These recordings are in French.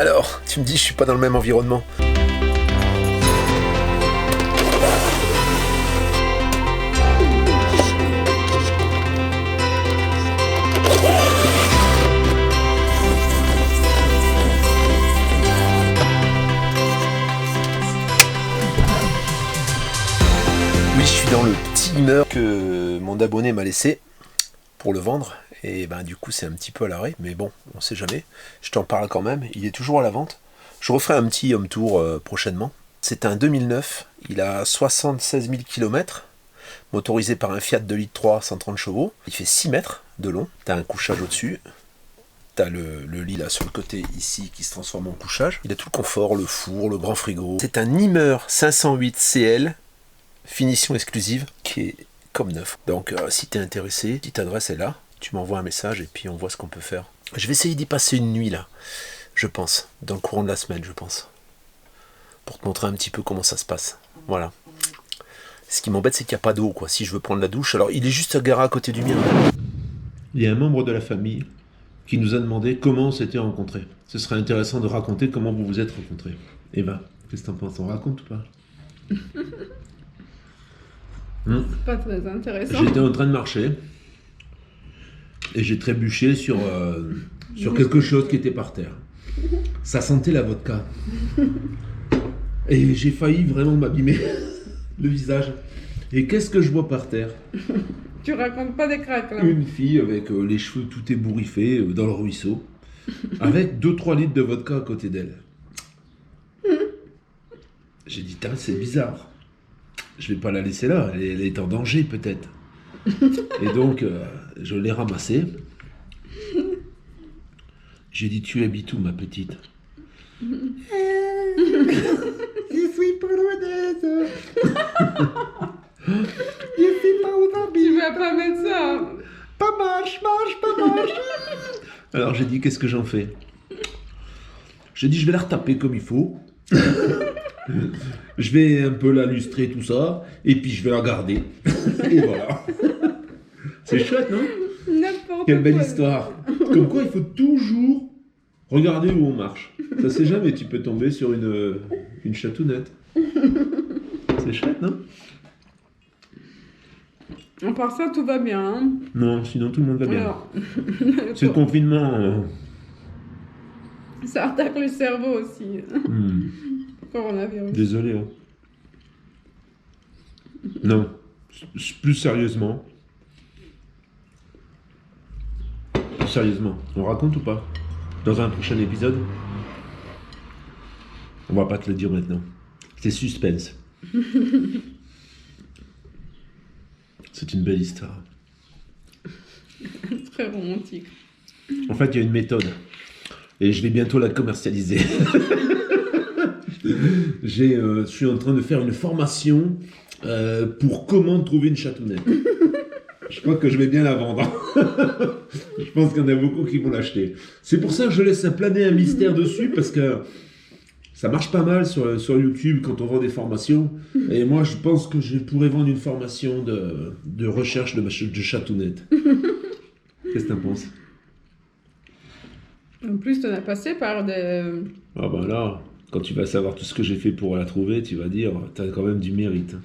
Alors, tu me dis, je suis pas dans le même environnement. Oui, je suis dans le petit immeuble que mon abonné m'a laissé pour le vendre. Et ben du coup c'est un petit peu à l'arrêt, mais bon, on sait jamais. Je t'en parle quand même, il est toujours à la vente. Je referai un petit home tour prochainement. C'est un 2009, il a 76 000 km, motorisé par un Fiat 2 litres 3, 130 chevaux. Il fait 6 mètres de long, t'as un couchage au-dessus. T'as le lit là sur le côté ici qui se transforme en couchage. Il a tout le confort, le four, le grand frigo. C'est un Nimmer 508 CL, finition exclusive, qui est comme neuf. Donc si t'es intéressé, petite adresse est là. Tu m'envoies un message et puis on voit ce qu'on peut faire. Je vais essayer d'y passer une nuit là, je pense, dans le courant de la semaine, je pense. Pour te montrer un petit peu comment ça se passe. Voilà. Ce qui m'embête, c'est qu'il n'y a pas d'eau, quoi. Si je veux prendre la douche, alors il est juste garé à côté du mien. Il y a un membre de la famille qui nous a demandé comment on s'était rencontrés. Ce serait intéressant de raconter comment vous vous êtes rencontrés. Eva, qu'est-ce que t'en penses? On raconte ou pas? C'est pas très intéressant. J'étais en train de marcher. Et j'ai trébuché sur quelque chose qui était par terre. Ça sentait la vodka. Et j'ai failli vraiment m'abîmer le visage. Et qu'est-ce que je vois par terre? Tu racontes pas des cracks là. Une fille avec les cheveux tout ébouriffés dans le ruisseau, avec 2-3 litres de vodka à côté d'elle. J'ai dit, c'est bizarre. Je vais pas la laisser là, elle est en danger peut-être. Et donc, je l'ai ramassée. J'ai dit, tu habites où, ma petite? Je suis polonaise. Je suis pas où t'habites. Tu vas pas mettre ça. Pas moche. Alors j'ai dit, qu'est-ce que j'en fais? J'ai dit, je vais la retaper comme il faut. Je vais un peu la lustrer, tout ça. Et puis je vais la garder. Et voilà. C'est chouette, non? N'importe Quelle belle quoi. histoire. Comme quoi, il faut toujours regarder où on marche. Ça sait jamais, tu peux tomber sur une chatounette. C'est chouette, non? À part ça, tout va bien. Hein. Non, sinon tout le monde va bien. Alors, C'est le confinement. ça attaque le cerveau aussi. Coronavirus. Désolé. Hein. Non, plus sérieusement. Sérieusement, on raconte ou pas? Dans un prochain épisode? On va pas te le dire maintenant. C'est suspense. C'est une belle histoire. Très romantique. En fait, il y a une méthode. Et je vais bientôt la commercialiser. Je suis en train de faire une formation pour comment trouver une chatounette. Je crois que je vais bien la vendre. Je pense qu'il y en a beaucoup qui vont l'acheter. C'est pour ça que je laisse planer un mystère dessus, parce que ça marche pas mal sur YouTube quand on vend des formations. Et moi, je pense que je pourrais vendre une formation de recherche de chatounette. Qu'est-ce que t'en penses? En plus, t'en as passé par des... Ah ben là, quand tu vas savoir tout ce que j'ai fait pour la trouver, tu vas dire, t'as quand même du mérite.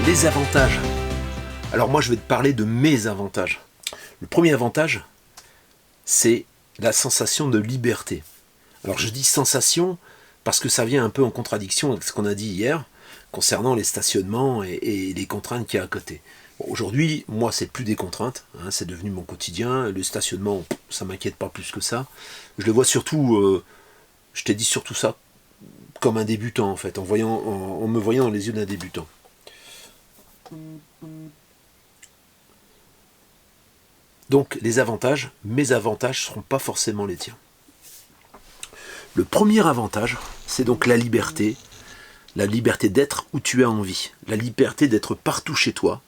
Les avantages. Alors moi, je vais te parler de mes avantages. Le premier avantage, c'est la sensation de liberté. Alors je dis sensation parce que ça vient un peu en contradiction avec ce qu'on a dit hier concernant les stationnements et les contraintes qu'il y a à côté. Bon, aujourd'hui, moi, c'est plus des contraintes, hein, c'est devenu mon quotidien. Le stationnement, ça m'inquiète pas plus que ça. Je le vois surtout, je t'ai dit surtout ça, comme un débutant en fait, en me voyant dans les yeux d'un débutant. Donc les avantages, mes avantages ne seront pas forcément les tiens. Le premier avantage, c'est donc la liberté d'être où tu as envie, la liberté d'être partout chez toi.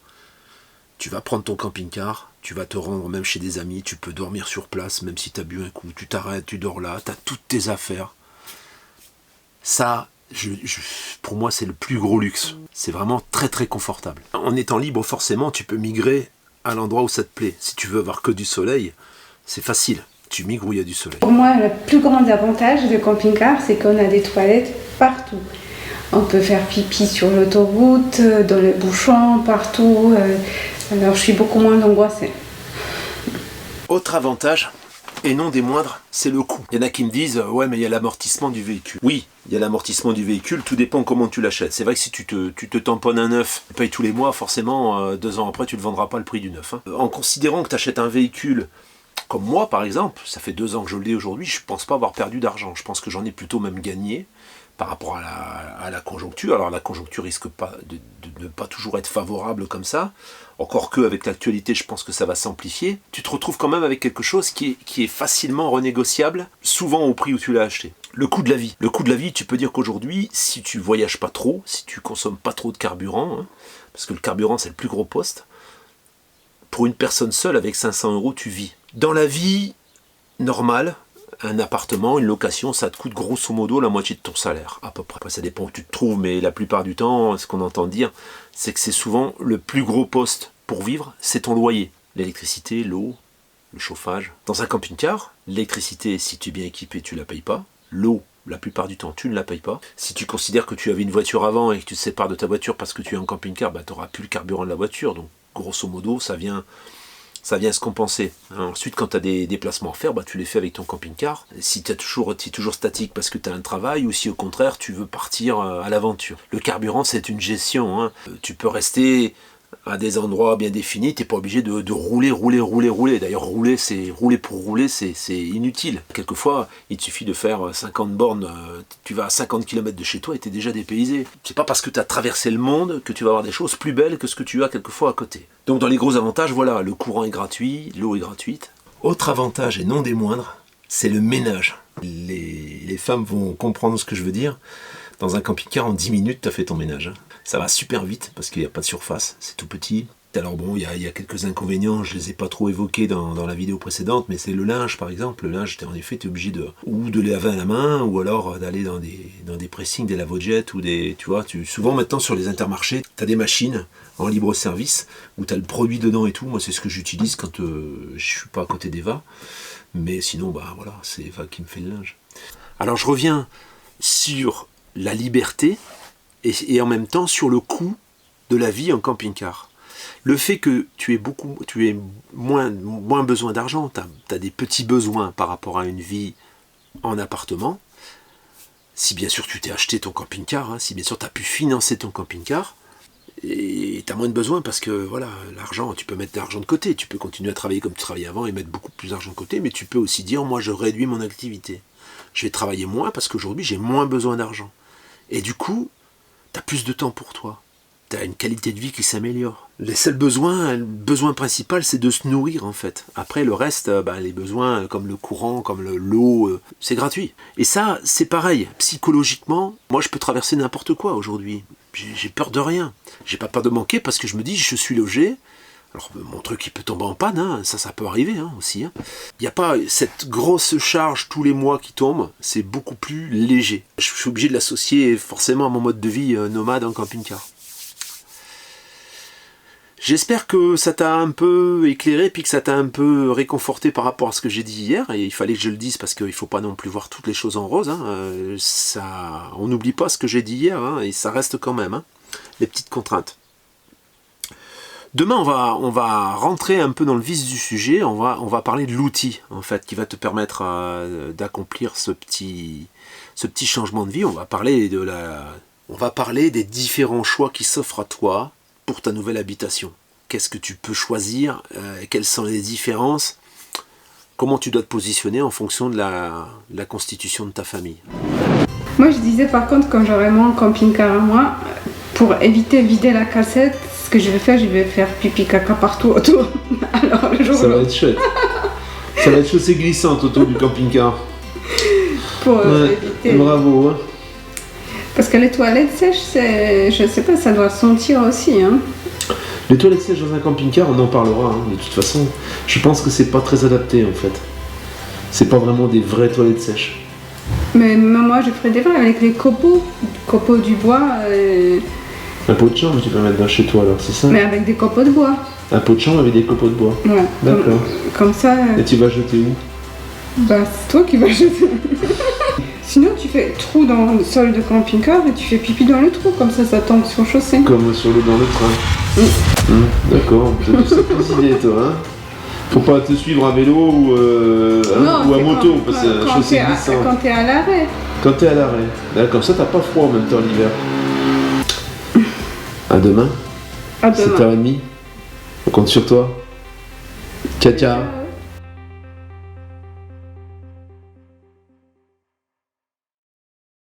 Tu vas prendre ton camping-car, tu vas te rendre même chez des amis, tu peux dormir sur place, même si tu as bu un coup, tu t'arrêtes, tu dors là, tu as toutes tes affaires. Ça, Pour moi, c'est le plus gros luxe. C'est vraiment très très confortable. En étant libre, forcément, tu peux migrer à l'endroit où ça te plaît. Si tu veux avoir que du soleil, c'est facile. Tu migres où il y a du soleil. Pour moi, le plus grand avantage de camping-car, c'est qu'on a des toilettes partout. On peut faire pipi sur l'autoroute, dans les bouchons, partout. Alors, je suis beaucoup moins angoissée. Autre avantage, et non des moindres, c'est le coût. Il y en a qui me disent « Ouais, mais il y a l'amortissement du véhicule. » Oui, il y a l'amortissement du véhicule, tout dépend comment tu l'achètes. C'est vrai que si tu te tamponnes un neuf, tu payes tous les mois, forcément, 2 ans après, tu ne le vendras pas le prix du neuf. Hein. En considérant que tu achètes un véhicule comme moi, par exemple, ça fait 2 ans que je l'ai aujourd'hui, je ne pense pas avoir perdu d'argent. Je pense que j'en ai plutôt même gagné par rapport à la conjoncture. Alors la conjoncture risque pas de ne pas toujours être favorable comme ça. Encore que avec l'actualité, je pense que ça va s'amplifier. Tu te retrouves quand même avec quelque chose qui est facilement renégociable, souvent au prix où tu l'as acheté. Le coût de la vie. Le coût de la vie, tu peux dire qu'aujourd'hui, si tu voyages pas trop, si tu consommes pas trop de carburant, hein, parce que le carburant c'est le plus gros poste, pour une personne seule avec 500 €, tu vis. Dans la vie normale, un appartement, une location, ça te coûte grosso modo la moitié de ton salaire, à peu près. Après, ça dépend où tu te trouves, mais la plupart du temps, ce qu'on entend dire, c'est que c'est souvent le plus gros poste pour vivre, c'est ton loyer. L'électricité, l'eau, le chauffage. Dans un camping-car, l'électricité, si tu es bien équipé, tu ne la payes pas. L'eau, la plupart du temps, tu ne la payes pas. Si tu considères que tu avais une voiture avant et que tu te sépares de ta voiture parce que tu es en camping-car, tu n'auras plus le carburant de la voiture. Donc, grosso modo, ça vient se compenser. Ensuite, quand tu as des déplacements à faire, tu les fais avec ton camping-car. Si tu es toujours statique parce que tu as un travail, ou si au contraire tu veux partir à l'aventure. Le carburant, c'est une gestion. Hein. Tu peux rester à des endroits bien définis, tu n'es pas obligé de rouler. D'ailleurs, rouler pour rouler, c'est inutile. Quelquefois, il te suffit de faire 50 bornes, tu vas à 50 km de chez toi et tu es déjà dépaysé. C'est pas parce que tu as traversé le monde que tu vas avoir des choses plus belles que ce que tu as quelquefois à côté. Donc dans les gros avantages, voilà, le courant est gratuit, l'eau est gratuite. Autre avantage, et non des moindres, c'est le ménage. Les femmes vont comprendre ce que je veux dire. Dans un camping-car, en 10 minutes, tu as fait ton ménage. Hein. Ça va super vite parce qu'il n'y a pas de surface, c'est tout petit. Alors bon, il y a quelques inconvénients, je ne les ai pas trop évoqués dans la vidéo précédente, mais c'est le linge par exemple. Le linge, en effet, tu es obligé de laver à la main, ou alors d'aller dans des pressings, des lave-jet, ou souvent maintenant sur les Intermarchés, tu as des machines en libre service, où tu as le produit dedans et tout. Moi, c'est ce que j'utilise quand je suis pas à côté d'Eva. Mais sinon, voilà, c'est Eva qui me fait le linge. Alors je reviens sur la liberté, et en même temps sur le coût de la vie en camping-car. Le fait que tu aies moins besoin d'argent, tu as des petits besoins par rapport à une vie en appartement, si bien sûr tu t'es acheté ton camping-car, hein, si bien sûr tu as pu financer ton camping-car, et tu as moins de besoins parce que voilà, l'argent, tu peux mettre de l'argent de côté, tu peux continuer à travailler comme tu travaillais avant et mettre beaucoup plus d'argent de côté, mais tu peux aussi dire, moi je réduis mon activité. Je vais travailler moins parce qu'aujourd'hui j'ai moins besoin d'argent. Et du coup, tu as plus de temps pour toi. Tu as une qualité de vie qui s'améliore. Les seuls besoins, le besoin principal, c'est de se nourrir en fait. Après, le reste, les besoins comme le courant, comme l'eau, c'est gratuit. Et ça, c'est pareil. Psychologiquement, moi, je peux traverser n'importe quoi aujourd'hui. J'ai peur de rien. J'ai pas peur de manquer parce que je me dis, je suis logé. Alors, mon truc, il peut tomber en panne, hein. Ça peut arriver aussi. Il n'y a pas cette grosse charge tous les mois qui tombe, c'est beaucoup plus léger. Je suis obligé de l'associer forcément à mon mode de vie nomade en camping-car. J'espère que ça t'a un peu éclairé, puis que ça t'a un peu réconforté par rapport à ce que j'ai dit hier, et il fallait que je le dise parce qu'il ne faut pas non plus voir toutes les choses en rose. Hein. On n'oublie pas ce que j'ai dit hier, hein, et ça reste quand même, hein, les petites contraintes. Demain, on va rentrer un peu dans le vif du sujet, on va parler de l'outil, en fait, qui va te permettre d'accomplir ce petit changement de vie. On va parler des différents choix qui s'offrent à toi pour ta nouvelle habitation. Qu'est-ce que tu peux choisir, quelles sont les différences, comment tu dois te positionner en fonction de la constitution de ta famille. Moi, je disais par contre, quand j'aurai mon camping-car à moi, pour éviter de vider la cassette, ce que je vais faire pipi caca partout autour. Alors, le jour ça va être chouette. Ça va être chaussée glissante autour du camping-car. Pour éviter. Bravo. Hein. Parce que les toilettes sèches, je sais pas, ça doit sentir aussi. Hein. Les toilettes sèches dans un camping-car, on en parlera. Hein. De toute façon, je pense que c'est pas très adapté en fait. C'est pas vraiment des vraies toilettes sèches. Mais même moi, je ferais des vrais avec les copeaux du bois, Un pot de chambre, tu peux mettre dans chez toi alors, c'est ça? mais avec des copeaux de bois. Un pot de chambre avec des copeaux de bois. Ouais. D'accord. Comme ça, Et tu vas jeter où? bah c'est toi qui vas jeter. Sinon, tu fais trou dans le sol de camping-car et tu fais pipi dans le trou, comme ça tombe sur le chaussée. Comme sur le dans le train. D'accord, tu as toutes les idées toi, hein? Faut pas te suivre à vélo ou à c'est moto, parce que la chaussée glissante. quand t'es à l'arrêt. Quand t'es à l'arrêt. D'accord, ça t'as pas froid en même temps l'hiver. À demain, À demain. 7h30. On compte sur toi. Ciao ciao.